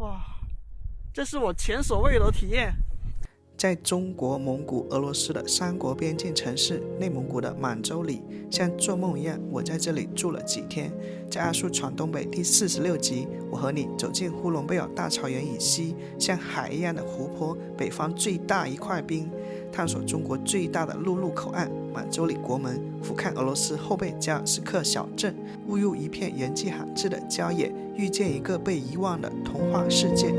哇，这是我前所未有的体验。在中国、蒙古、俄罗斯的三国边境城市内蒙古的满洲里，像做梦一样，我在这里住了几天。在阿叔闯东北第46集，我和你走进呼伦贝尔大草原以西，像海一样的湖泊，北方最大一块冰，探索中国最大的陆路口岸满洲里国门，俯瞰俄罗斯后贝加尔斯克小镇，误入一片人迹罕至的郊野，遇见一个被遗忘的童话世界。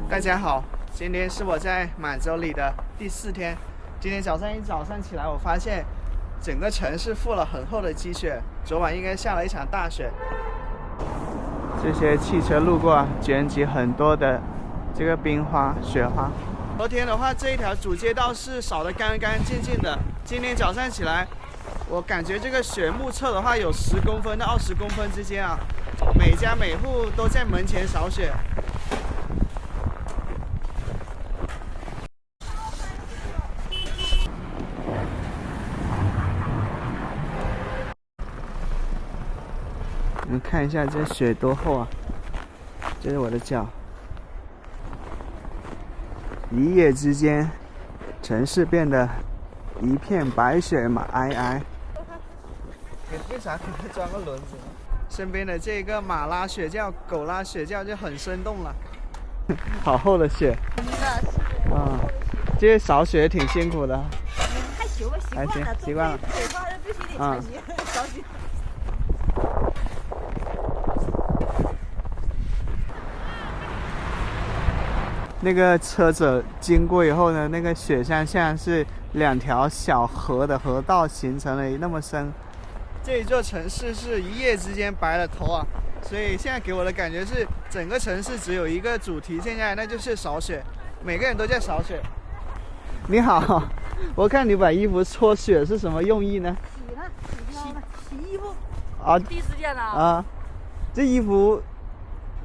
大家好，今天是我在满洲里的第4天。今天早上起来，我发现整个城市覆了很厚的积雪，昨晚应该下了一场大雪。这些汽车路过，卷起很多的这个冰花、雪花。昨天的话，这一条主街道是扫得干干净净的。今天早上起来，我感觉这个雪目测的话有10公分到20公分之间啊，每家每户都在门前扫雪。你们看一下这雪多厚啊！这是我的脚。一夜之间，城市变得一片白雪皑皑。为啥给它装个轮子？身边的这个马拉雪橇、狗拉雪橇就很生动了。好厚的雪。啊，这些扫雪挺辛苦的。还行吧，习惯了。北方人必须得穿鞋扫雪。那个车子经过以后呢，那个雪像是2条小河的河道形成了那么深。这一座城市是一夜之间白了头啊，所以现在给我的感觉是整个城市只有一个主题现在，那就是扫雪，每个人都在扫雪。你好，我看你把衣服搓雪是什么用意呢？洗衣服啊，第一时间呢？啊，这衣服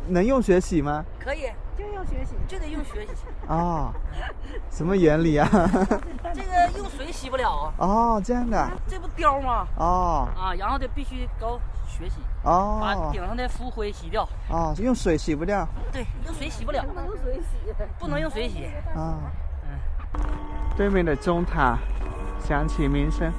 能用雪洗吗？可以，就用雪洗，就得用雪洗。哦，什么原理啊？这个用水洗不了啊。哦，这样的。这不雕吗？哦。啊，然后得必须搞雪洗。哦。把顶上的浮灰洗掉。哦，用水洗不掉。对，用水洗不了。不能用水洗。不能用水洗。啊。对面的钟塔响起鸣声。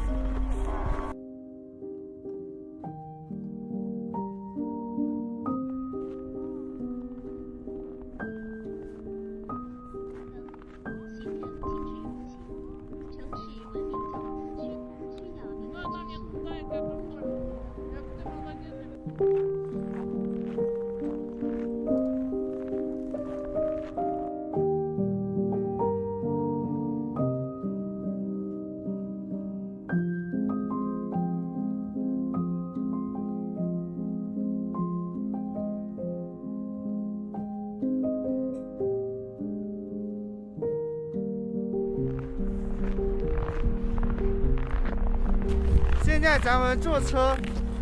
现在咱们坐车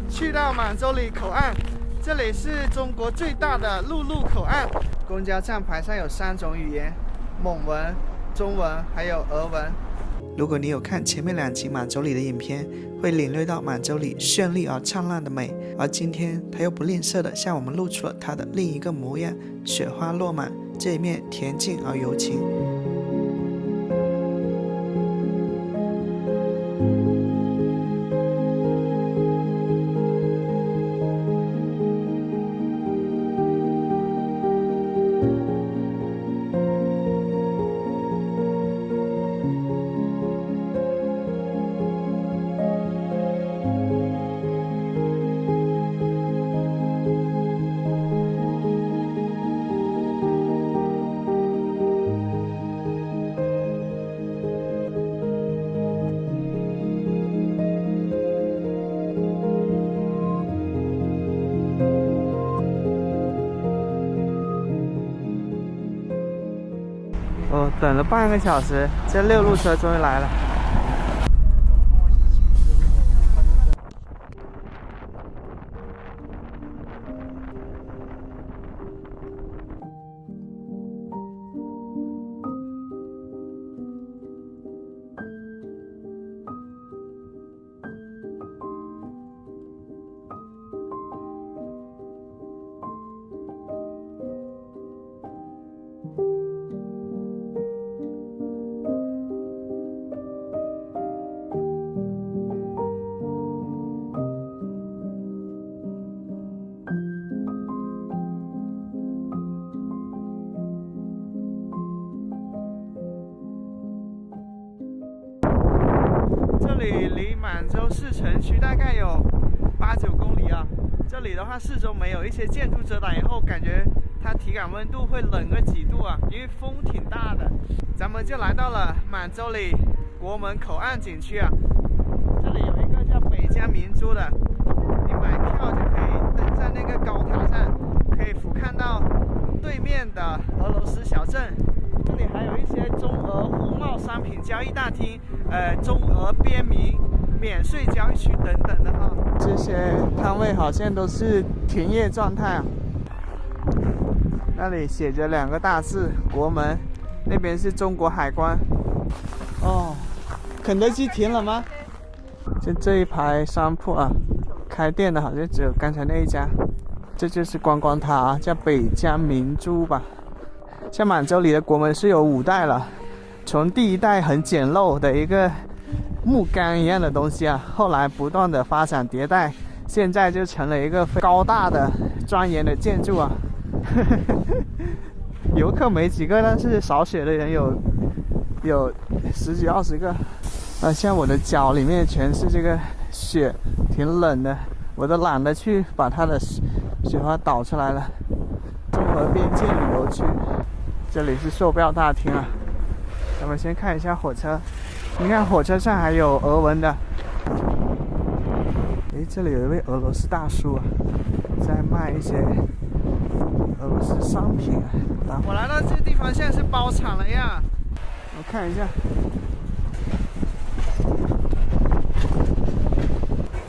去到满洲里口岸，这里是中国最大的陆路口岸。公交站牌上有3种语言：蒙文、中文还有俄文。如果你有看前面2集满洲里的影片，会领略到满洲里绚丽而灿烂的美，而今天它又不吝啬地向我们露出了它的另一个模样，雪花落满，这一面恬静而柔情。等了半个小时，这6路车终于来了。里离满洲市城区大概有8-9公里啊。这里的话，四周没有一些建筑遮挡以后，感觉它体感温度会冷个几度啊，因为风挺大的。咱们就来到了满洲里国门口岸景区啊。这里有一个叫北疆明珠的，你买票就可以登上那个高塔上，可以俯瞰到对面的俄罗斯小镇。这里还有一些中俄互贸商品交易大厅，中俄边民免税交易区等等的哈。这些摊位好像都是停业状态啊。那里写着2个大字“国门”，那边是中国海关。哦，肯德基停了吗？就这一排商铺啊，开店的好像只有刚才那一家。这就是观光塔啊，叫北疆明珠吧。像满洲里的国门是有5代了，从第1代很简陋的一个木杆一样的东西啊，后来不断的发展迭代，现在就成了一个高大的庄严的建筑啊。游客没几个，但是扫雪的人有10几20个。像我的脚里面全是这个雪，挺冷的，我都懒得去把它的雪花导出来了。中俄边境旅游区，这里是售票大厅啊。咱们先看一下火车，你看火车上还有俄文的。诶，这里有一位俄罗斯大叔啊，在卖一些俄罗斯商品啊。我来到这个地方，现在是包场了呀。我看一下，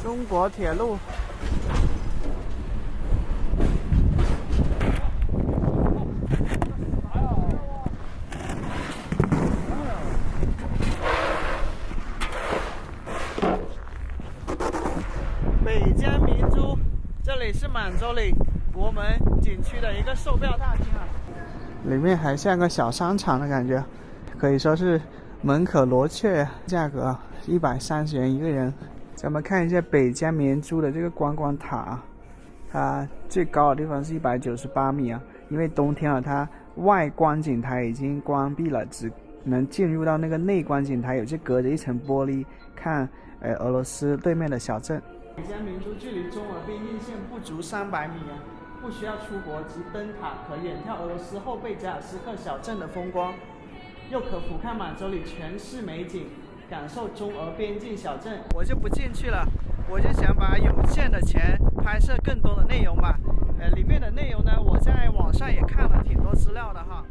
中国铁路。北疆明珠，这里是满洲里国门景区的一个售票大厅啊。里面还像个小商场的感觉，可以说是门可罗雀。价格130元一个人。咱们看一下北疆明珠的这个观光塔，它最高的地方是198米啊。因为冬天了，它外观景台已经关闭了，只能进入到那个内观景台，有些隔着一层玻璃看俄罗斯对面的小镇。北疆明珠距离中俄边境线不足300米啊，不需要出国即登塔，可远眺俄罗斯后贝加尔斯克小镇的风光，又可俯瞰满洲里全市美景，感受中俄边境小镇。我就不进去了，我就想把有限的钱拍摄更多的内容吧。里面的内容呢，我在网上也看了挺多资料的哈。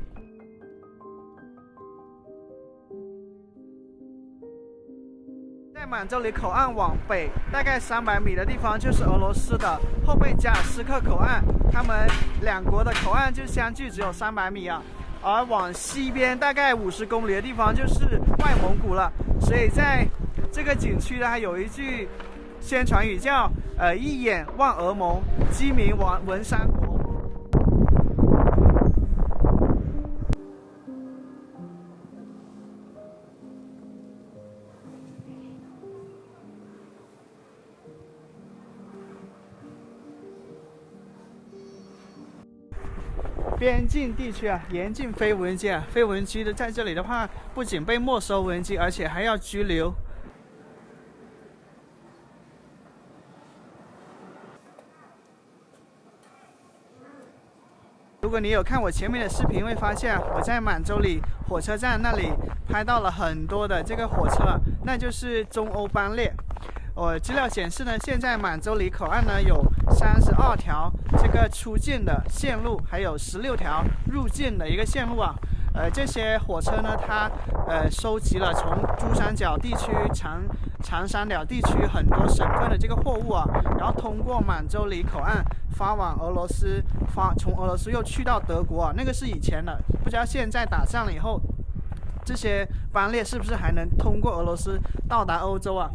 在满洲里口岸往北大概300米的地方就是俄罗斯的后贝加尔斯克口岸，他们2国的口岸就相距只有300米啊。而往西边大概50公里的地方就是外蒙古了，所以在这个景区呢，还有一句宣传语叫一眼望俄蒙，鸡鸣闻三国。边境地区啊，严禁非无人机啊，非无人机的在这里的话，不仅被没收无人机，而且还要拘留。如果你有看我前面的视频，会发现我在满洲里火车站那里拍到了很多的这个火车，那就是中欧班列。资料显示呢，现在满洲里口岸呢有32条这个出境的线路，还有16条入境的一个线路啊。这些火车呢，它收集了从珠三角地区、长三角地区很多省份的这个货物啊，然后通过满洲里口岸发往俄罗斯，从俄罗斯又去到德国啊。那个是以前的，不知道现在打仗了以后，这些班列是不是还能通过俄罗斯到达欧洲啊？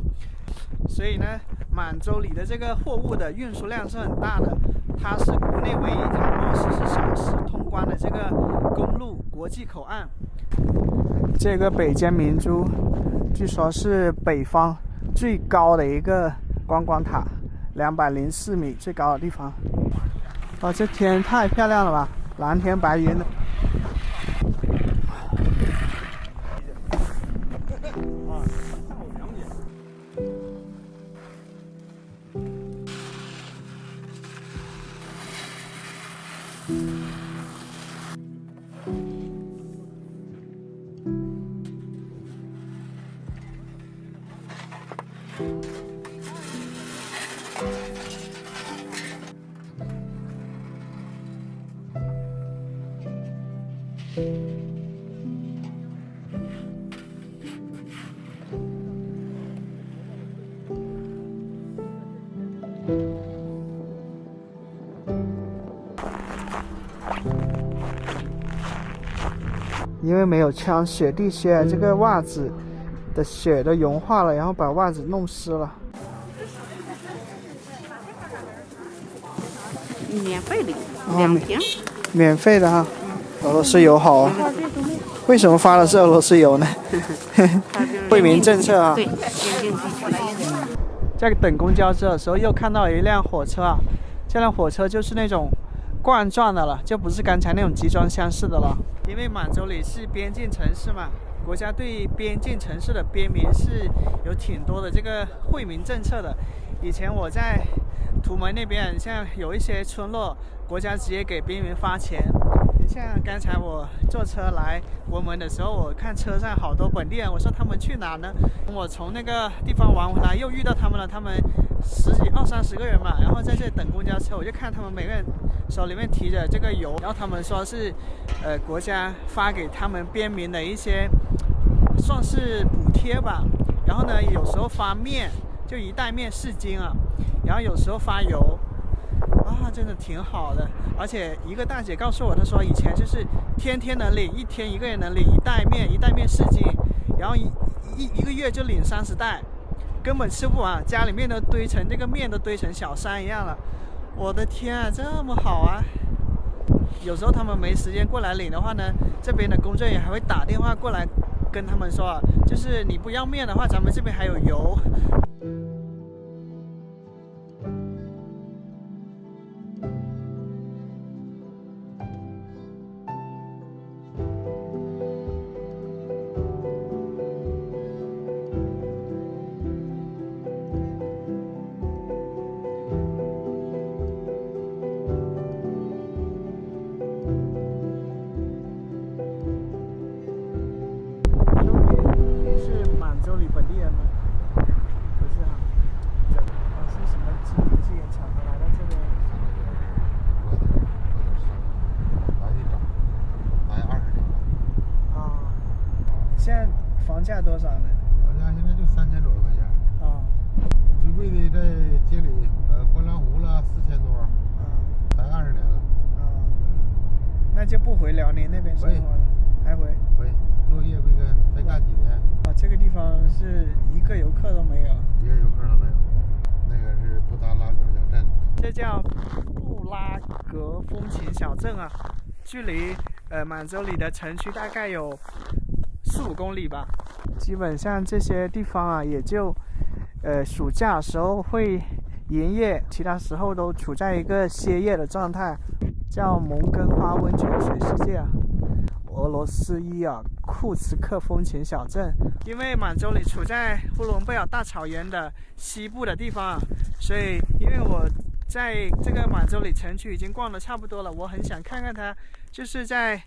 所以呢，满洲里的这个货物的运输量是很大的，它是国内唯一一条24小时通关的这个公路国际口岸。这个北疆明珠，据说是北方最高的一个观光塔，204米最高的地方。哦，这天太漂亮了吧，蓝天白云的。因为没有穿雪地靴，这个袜子的雪都融化了，然后把袜子弄湿了。免费的2瓶，免费的哈，俄罗斯友好啊。为什么发的是俄罗斯油呢？惠民政策啊。对，边境地区。在等公交车的时候，又看到一辆火车啊，这辆火车就是那种冠状的了，就不是刚才那种集装箱式的了。因为满洲里是边境城市嘛，国家对边境城市的边民是有挺多的这个惠民政策的。以前我在图门那边，像有一些村落，国家直接给边民发钱。像刚才我坐车来文门的时候，我看车上好多本地人，我说他们去哪呢？我从那个地方玩回来，又遇到他们了，他们20-30个人嘛，然后在这里等公交车，我就看他们每个人手里面提着这个油，然后他们说是国家发给他们边民的一些算是补贴吧，然后呢有时候发面，就1袋面4斤啊，然后有时候发油啊，真的挺好的。而且一个大姐告诉我，她说以前就是天天能领，一天一个人能领1袋面4斤，然后一个月就领30袋，根本吃不完，家里面都堆成这个面都堆成小山一样了。我的天啊，这么好啊！有时候他们没时间过来领的话呢，这边的工作人员还会打电话过来跟他们说啊，就是你不要面的话，咱们这边还有油。房价多少呢？房价现在就3000多块钱。啊。最贵的在街里，观澜湖了4000多。才20年了。那就不回辽宁那边生活了，还回？回，落叶归根，再干几年。啊，这个地方是一个游客都没有。一个游客都没有。那个是布达拉宫小镇。这叫布拉格风情小镇啊，距离满洲里的城区大概有4-5公里吧。基本上这些地方啊，也就暑假的时候会营业，其他时候都处在一个歇业的状态。叫蒙根花温泉水世界啊，俄罗斯伊尔库茨克风情小镇。因为满洲里处在呼伦贝尔大草原的西部的地方啊，所以因为我在这个满洲里城区已经逛得差不多了，我很想看看它就是在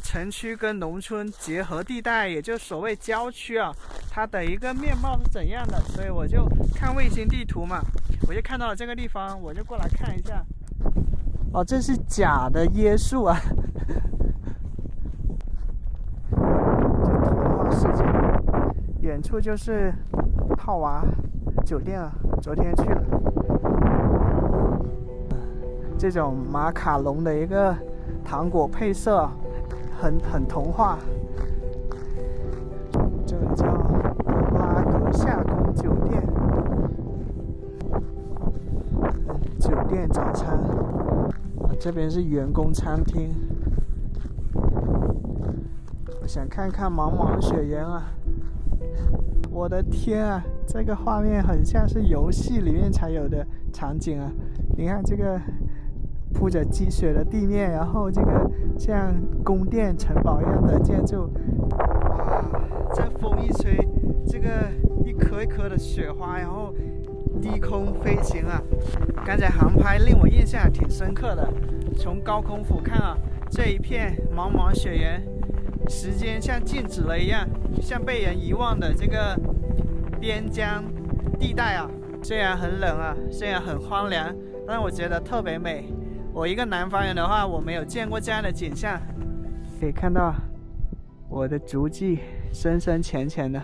城区跟农村结合地带，也就所谓郊区啊，它的一个面貌是怎样的。所以我就看卫星地图嘛，我就看到了这个地方，我就过来看一下。哦，这是假的椰树啊！这童话世界，远处就是套娃酒店啊，昨天去了。这种马卡龙的一个糖果配色，很童话。这个叫布拉格夏宫酒店，酒店早餐。这边是员工餐厅，我想看看茫茫雪原啊！我的天啊，这个画面很像是游戏里面才有的场景啊！你看这个铺着积雪的地面，然后这个像宫殿、城堡一样的建筑，哇！这风一吹，这个一颗一颗的雪花，然后低空飞行啊！刚才航拍令我印象挺深刻的，从高空俯瞰啊，这一片茫茫雪原，时间像静止了一样，像被人遗忘的这个边疆地带啊，虽然很冷啊，虽然很荒凉，但是我觉得特别美。我一个南方人的话，我没有见过这样的景象。可以看到我的足迹深深浅浅的。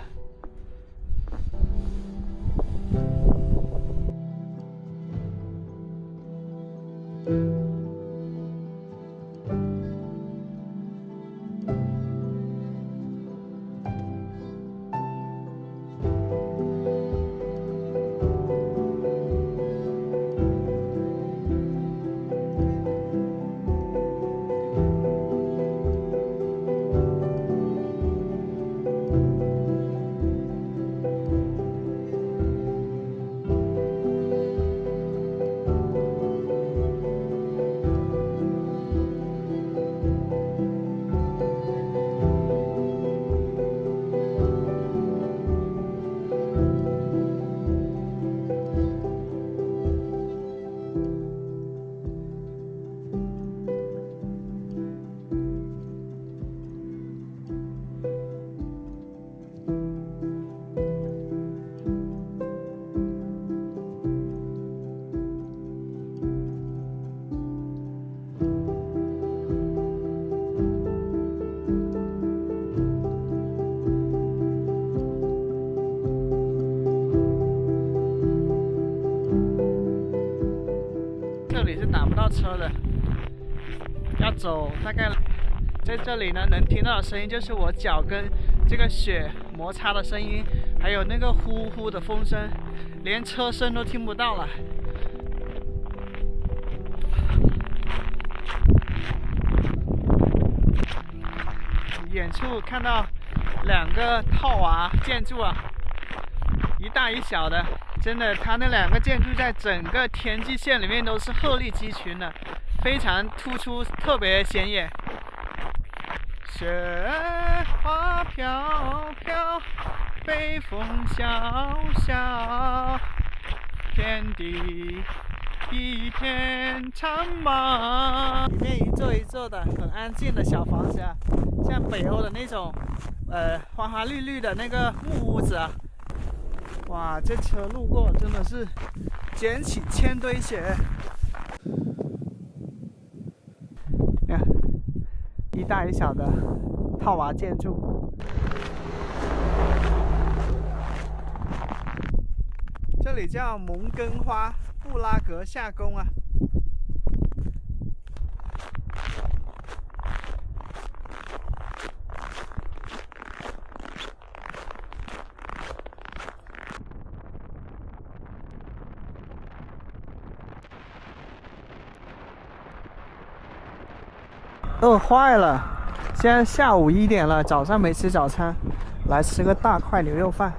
这里是打不到车的，要走大概在这里呢，能听到的声音就是我脚跟这个雪摩擦的声音，还有那个呼呼的风声，连车声都听不到了。远处看到两个套娃建筑啊，一大一小的。真的，它那两个建筑在整个天际线里面都是鹤立鸡群的，非常突出，特别显眼。雪花飘飘，北风萧萧，天地一片苍茫。里面一座一座的很安静的小房子啊，像北欧的那种，花花绿绿的那个木屋子啊。哇，这车路过真的是捡起千堆雪。看，一大一小的套娃建筑。这里叫蒙根花布拉格夏宫啊。饿坏了，现在下午1点了，早上没吃早餐，来吃个大块牛肉饭。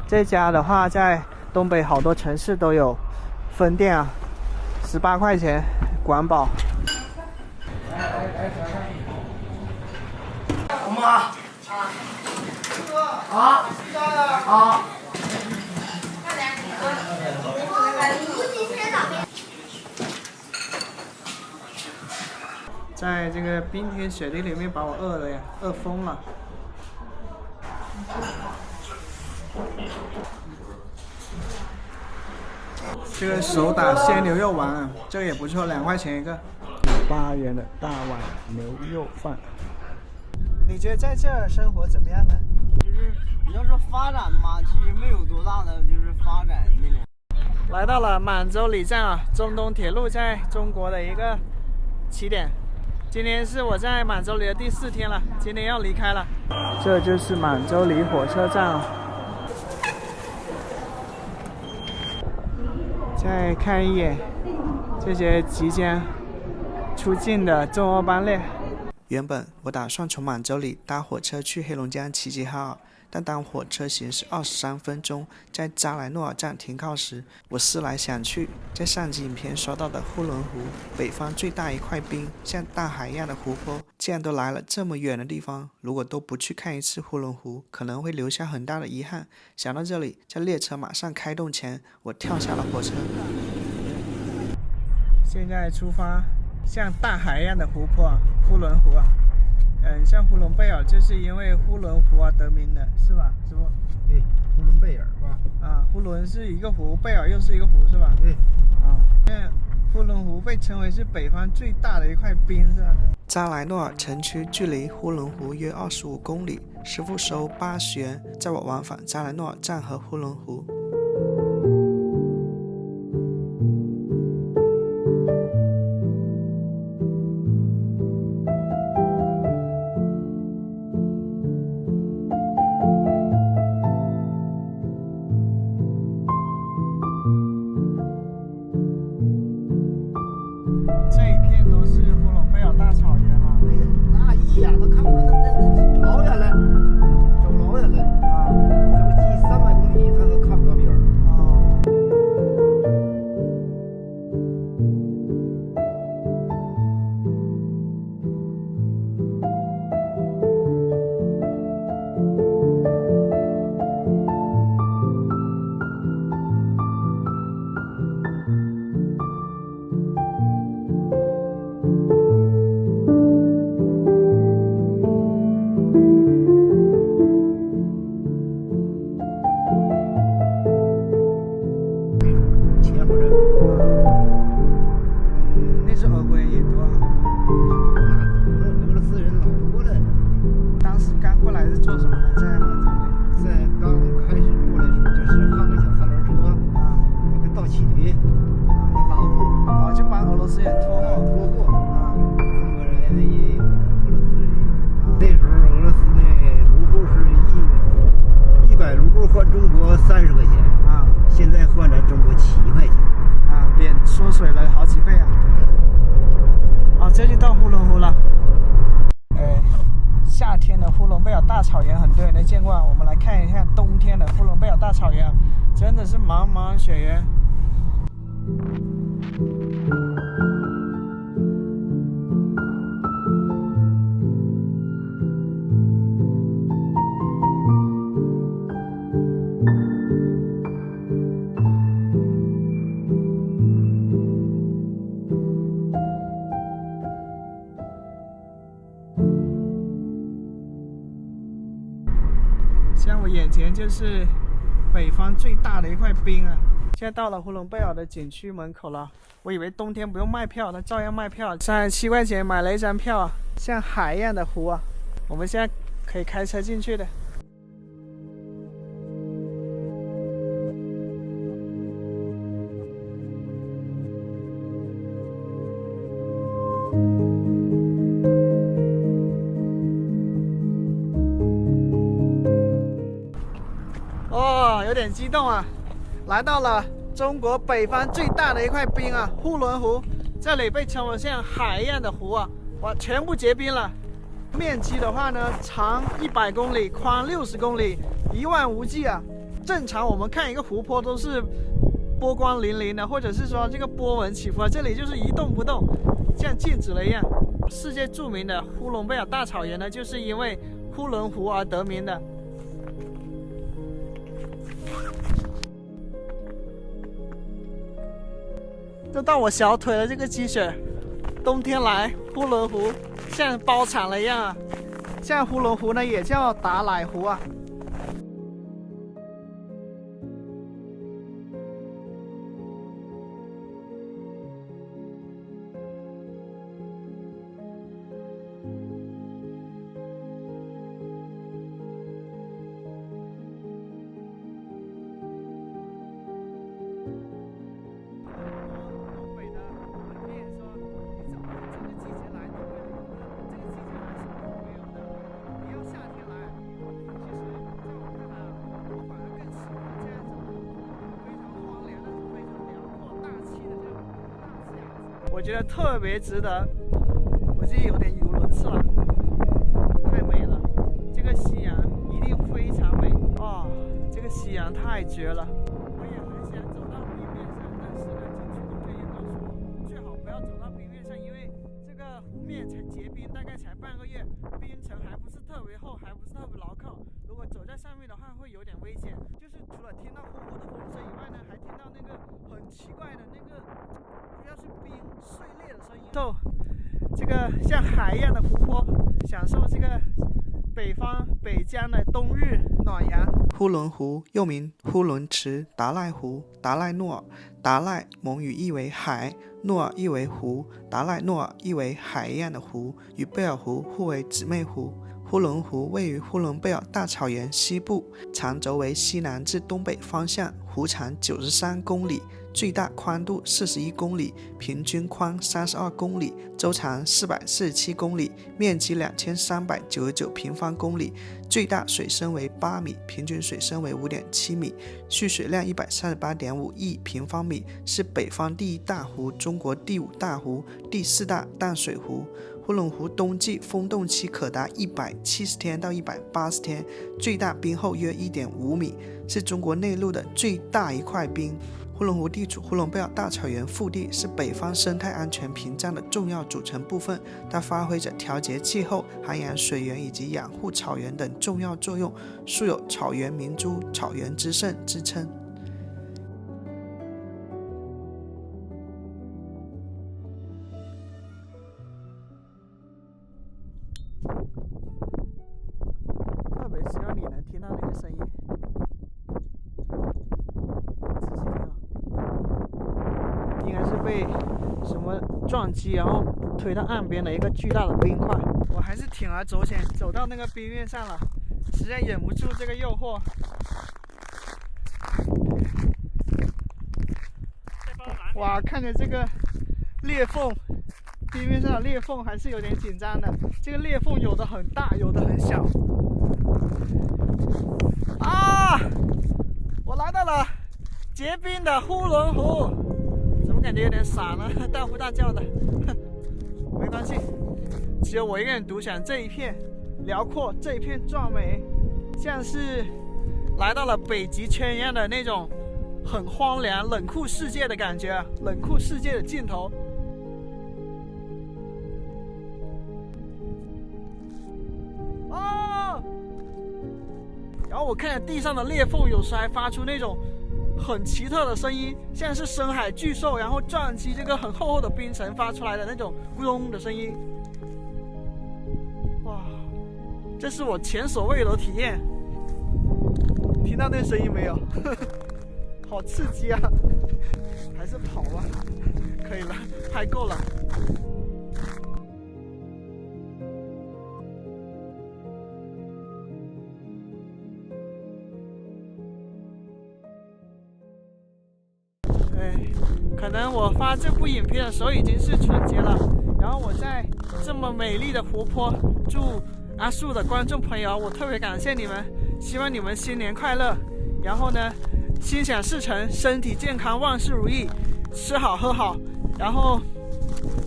这家的话，在东北好多城市都有分店啊，18块钱管饱。妈啊！在这个冰天雪地里面把我饿的呀，饿疯了。这个手打鲜牛肉丸啊，这个也不错，2块钱一个，8元的大碗牛肉饭。你觉得在这儿生活怎么样呢？就是你要说发展嘛，其实没有多大的就是发展那种。来到了满洲里站啊，中东铁路在中国的一个起点。今天是我在满洲里的第4天了，今天要离开了。这就是满洲里火车站啊。再看一眼这些即将出境的中欧班列。原本我打算从满洲里搭火车去黑龙江齐齐哈尔，但当火车行驶23分钟在扎莱诺尔站停靠时，我思来想去，在上集影片刷到的呼伦湖，北方最大一块冰，像大海一样的湖泊，既然都来了这么远的地方，如果都不去看一次呼伦湖，可能会留下很大的遗憾。想到这里，在列车马上开动前，我跳下了火车。现在出发，像大海一样的湖泊啊，呼伦湖啊。像呼伦贝尔就是因为呼伦湖啊得名的，是吧，师傅？对，呼伦贝尔是吧？啊，呼伦是一个湖，贝尔又是一个湖，是吧？对。啊，呼伦湖被称为是北方最大的一块冰，是吧？扎莱诺尔城区距离呼伦湖约25公里，师傅收80元，载我往返扎莱诺尔站和呼伦湖。这一片都是呼伦贝尔大草原了。那一眼都看不着，那老远了，走老远了啊，走近300公里，他都看不到边儿。那时候俄国人也多啊。俄罗斯人老多了。当时刚过来是做什么的？在满洲里。在刚开始过来的时候，就是焊个小三轮车，那个倒汽驴，拉货，就帮俄罗斯人拖货。中国人也有，俄罗斯人也有。那时候俄罗斯的卢布是100卢布换中国30块钱啊，现在换咱中国7块钱啊，贬缩水了好几倍啊。这就到呼伦湖了。夏天的呼伦贝尔大草原很多人都见过，我们来看一下冬天的呼伦贝尔大草原，真的是茫茫雪原。像我眼前就是北方最大的一块冰啊！现在到了呼伦贝尔的景区门口了，我以为冬天不用卖票，它照样卖票，37块钱买了一张票啊，像海一样的湖啊，我们现在可以开车进去的。有点激动啊！来到了中国北方最大的一块冰啊，呼伦湖，这里被称为像海一样的湖啊，哇，全部结冰了。面积的话呢，长100公里，宽60公里，一望无际啊。正常我们看一个湖泊都是波光粼粼的，或者是说这个波纹起伏啊，这里就是一动不动，像静止了一样。世界著名的呼伦贝尔大草原呢，就是因为呼伦湖而得名的。都到我小腿了，这个积雪。冬天来呼伦湖像包场了一样啊。像呼伦湖呢也叫达乃湖啊。我觉得特别值得，我自己有点语无伦次了，太美了，这个夕阳一定非常美哦，这个夕阳太绝了。我也很想走到冰面上，但是呢，景区工作人员告诉我，最好不要走到冰面上，因为这个湖面才结冰，大概才半个月，冰层还不是特别厚，还不是特别牢靠，如果走在上面的话会有点危险。就是除了听到呼呼的风声以外呢，还听到那个很奇怪的那个不知道是冰碎裂的声音。就这个像海一样的湖泊，享受这个北方北疆的冬日暖阳。呼伦湖又名呼伦池、达赖湖、达赖诺尔。达赖蒙语意为海，诺尔意为湖，达赖诺尔意为海一样的湖，与贝尔湖互为姊妹湖。呼伦湖位于呼伦贝尔大草原西部，长轴为西南至东北方向，湖长93公里，最大宽度41公里，平均宽32公里，周长447公里，面积2399平方公里，最大水深为8米，平均水深为5.7米，蓄水量138.5亿平方米，是北方第1大湖，中国第5大湖，第4大淡水湖。呼伦湖冬季封冻期可达170天到180天，最大冰厚约1.5米，是中国内陆的最大一块冰。呼伦湖地处呼伦贝尔大草原腹地，是北方生态安全屏障的重要组成部分，它发挥着调节气候、涵养水源以及养护草原等重要作用，素有草原明珠、草原之圣之称。特别希望你能听到那个声音，仔细听啊，应该是被什么撞击，然后推到岸边的一个巨大的冰块。我还是铤而走险，走到那个冰面上了，实在忍不住这个诱惑。哇，看着这个裂缝，冰面上的裂缝还是有点紧张的。这个裂缝有的很大，有的很小。啊！我来到了结冰的呼伦湖，怎么感觉有点傻呢？大呼大叫的。没关系，只有我一个人独享这一片辽阔，这一片壮美，像是来到了北极圈一样的那种很荒凉、冷酷世界的感觉，冷酷世界的尽头。哦！然后我看见地上的裂缝，有时还发出那种很奇特的声音，像是深海巨兽然后撞击这个很厚厚的冰层发出来的那种咕咚的声音。哇，这是我前所未有的体验。听到那声音没有？好刺激啊！还是跑吧，可以了，拍够了。可能我发这部影片的时候已经是春节了，然后我在这么美丽的湖泊祝阿树的观众朋友，我特别感谢你们，希望你们新年快乐，然后呢心想事成，身体健康，万事如意，吃好喝好，然后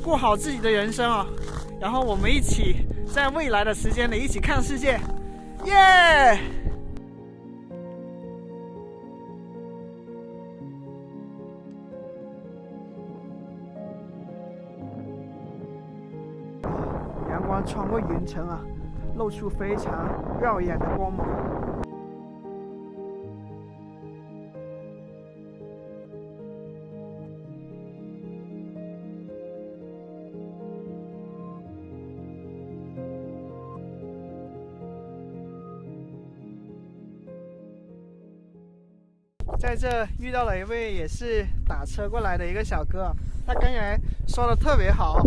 过好自己的人生啊，然后我们一起在未来的时间里一起看世界，耶！阳光穿过云层啊，露出非常耀眼的光芒。在这遇到了一位也是打车过来的一个小哥，他刚才说的特别好。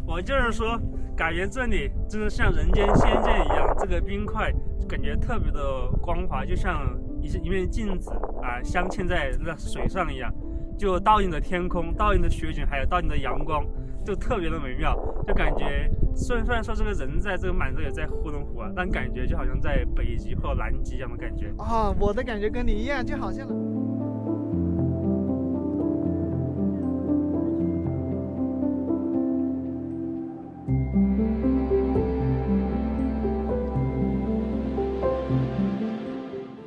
我就是说，感觉这里真的像人间仙境一样，这个冰块感觉特别的光滑，就像一面镜子啊，镶嵌在那水上一样，就倒映的天空，倒映的雪景，还有倒映的阳光，就特别的美妙。就感觉虽然说这个人在这个满洲也在呼伦湖啊，但感觉就好像在北极或南极一样的感觉。啊，我的感觉跟你一样，就好像。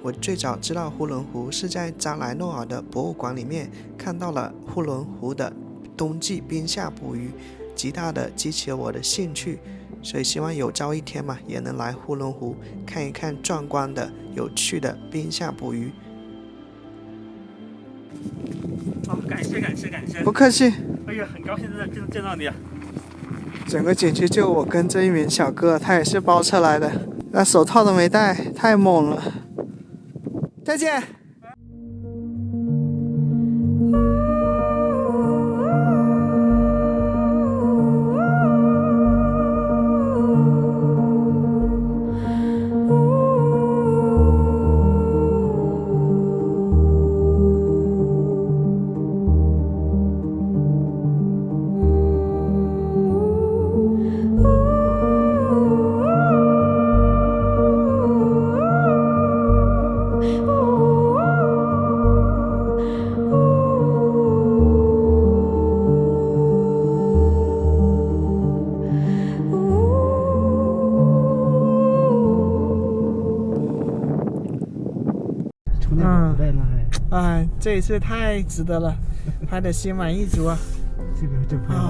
我最早知道呼伦湖是在扎莱诺尔的博物馆里面看到了呼伦湖的冬季冰下捕鱼，极大的激起了我的兴趣，所以希望有朝一天嘛，也能来呼伦湖看一看壮观的、有趣的冰下捕鱼。好，感谢，不客气。哎呀，很高兴见到你啊！整个景区就我跟这一名小哥，他也是包车来的。那手套都没戴，太猛了。再见。这一次太值得了，拍的心满意足啊！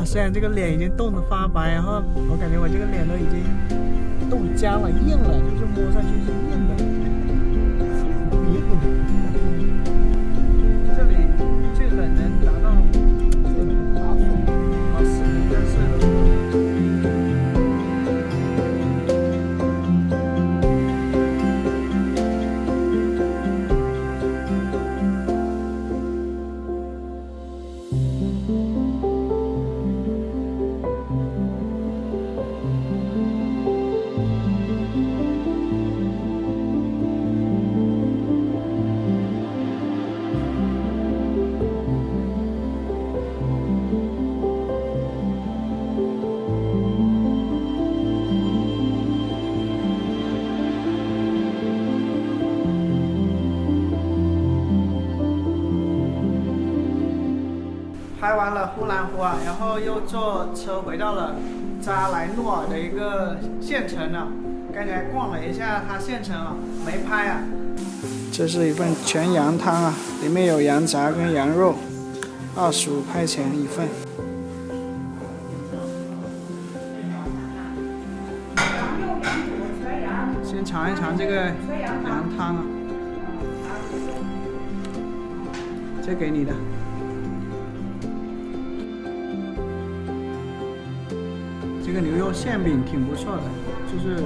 虽然这个脸已经冻得发白，然后我感觉我这个脸都已经冻僵了、硬了，就是摸上去是硬的。这里最冷能达到8度，4度更是。拍完了呼兰湖啊，然后又坐车回到了扎莱诺尔的一个县城了。刚才逛了一下它县城啊，没拍啊。这是一份全羊汤啊，里面有羊杂跟羊肉，25块钱一份。先尝一尝这个羊汤啊，这给你的。这个牛肉馅饼挺不错的，就是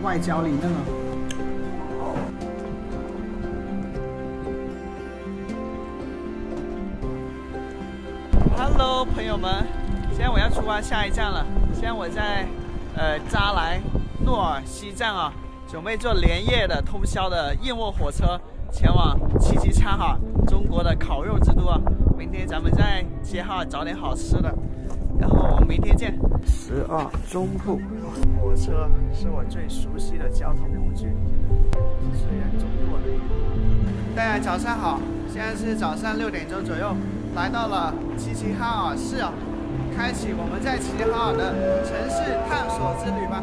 外焦里嫩啊。Hello， 朋友们，现在我要出发下一站了。现在我在扎莱诺尔西站啊，准备坐连夜的通宵的燕窝火车前往齐齐哈尔，中国的烤肉之都啊。明天咱们在齐齐哈尔找点好吃的。然后我们明天见。12中铺，火车是我最熟悉的交通工具，虽然走过的。大家早上好，现在是早上6点钟左右，来到了齐齐哈尔市啊，开启我们在齐齐哈尔的城市探索之旅吧。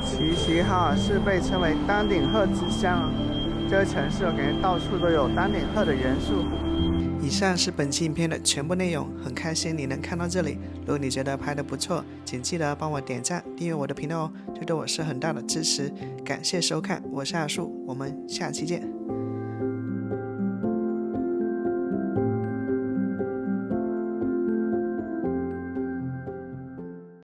齐齐哈尔市被称为丹顶鹤之乡啊，这个城市我感觉到处都有丹顶鹤的元素。以上是本期影片的全部内容，很开心你能看到这里。如果你觉得拍得不错，请记得帮我点赞、订阅我的频道哦，这对我是很大的支持。感谢收看，我是阿树，我们下期见。